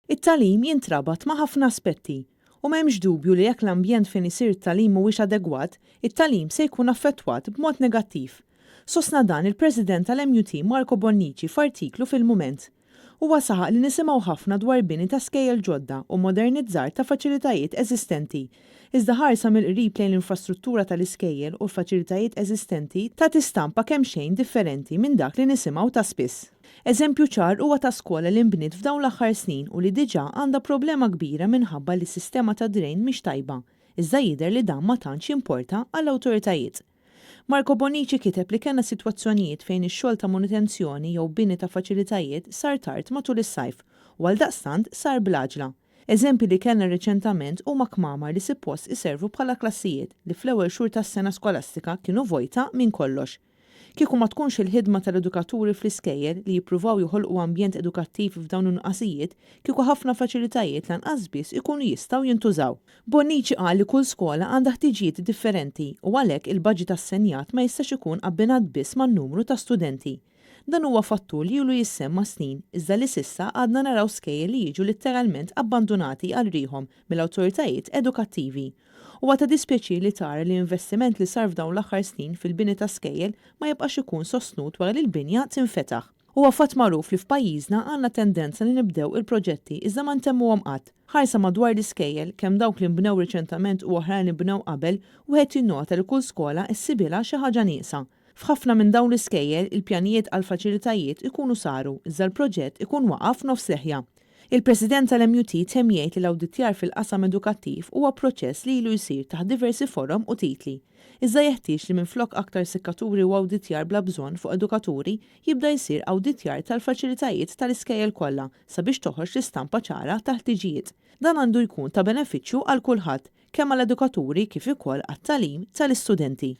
It-tagħlim jintrabat ma' ħafna aspetti u m'hemmx dubju li jekk l-ambjent fejn isir it-tagħlim mhuwiex adegwat, it-tagħlim se jkun affettwat b'mod negattiv. Sostna dan il-President tal-MUT Marco Bonnici f'artiklu fil-Mument. Huwa saħaq li nisimgħu ħafna dwar bini ta' skejjel ġodda u modernizzar ta' faċilitajiet eżistenti. Iżda ħarsa mill-qrib lejn l-infrastruttura tal-iskejjel u l-faċilitajiet eżistenti ta' tistampa kemm xejn differenti minn dak li nisimgħu ta' spiss. Eżempju ċar huwa ta' skola li nbniet f'dawn l-aħħar snin u li diġà għandha problema kbira minħabba li s-sistema ta' drejn mhix tajba, iżda jidher li dan ma tantx importa għall-awtoritajiet. Marco Bonnici kiteb li kellna sitwazzjonijiet fejn ix-xogħol ta' manutenzjoni jew bini ta' faċilitajiet sar tard matul is-sajf u għaldaqstant sar bl-għaġla. Eżempji li kellna riċentament huma kmamar li suppost iservu bħala klassijiet li fl-ewwel xhur tas-sena skolastika kienu vojta minn kollox. Kieku ma tkunx il-ħidma tal-edukaturi fl-iskejjel li jippruvaw joħolqu ambjent edukattiv f'dawn in-nuqqasijiet, kieku ħafna faċilitajiet lanqas biss ikunu jistgħu jintużaw. Bonnici qal li kull skola għandha ħtiġijiet differenti u għalhekk il-baġit assenjat ma jistax ikun abbinat biss man-numru ta' studenti. Dan huwa fattur li ilu jissemma snin, iżda li sissa għadna naraw skejjel li jiġu letteralment abbandonati għal rihom mill-awtoritajiet edukattivi. Huwa ta' dispjaċir li tara li investiment li sar f'dawn l-aħħar snin fil-bini ta' skejjel ma jibqax ikun sostnut wara li l-binja tinfetaħ. Huwa fatt magħruf li f'pajjiżna għandna tendenza li nibdew il-proġetti iżda ma ntemmuhom qatt. Ħarsa madwar l-iskejjel kemm dawk li nbnew riċentament u oħrajn li nbnew qabel wieħed jinnota li kull skola issibilha xi ħaġa nieqsa. F'ħafna minn dawn l-iskejjel il-pjanijiet għal faċilitajiet ikunu saru iżda l-proġett ikun waqaf nofs seħħja. Il-President tal-MUT temm jgħid li l-awditjar fil-qasam edukattiv huwa proċess li ilu jsir taħt diversi forom u titli. Iżda jeħtieġ li minflok aktar sekkaturi u awditjar bla bżonn fuq edukaturi jibda jsir awditjar tal-faċilitajiet tal-iskejjel kollha sabiex toħroġ l-istampa ċara ta' ħtiġijiet. Dan għandu jkun ta' benefiċċju għal kulħadd kemm għall-edukaturi kif ukoll għat-tagħlim tal-istudenti.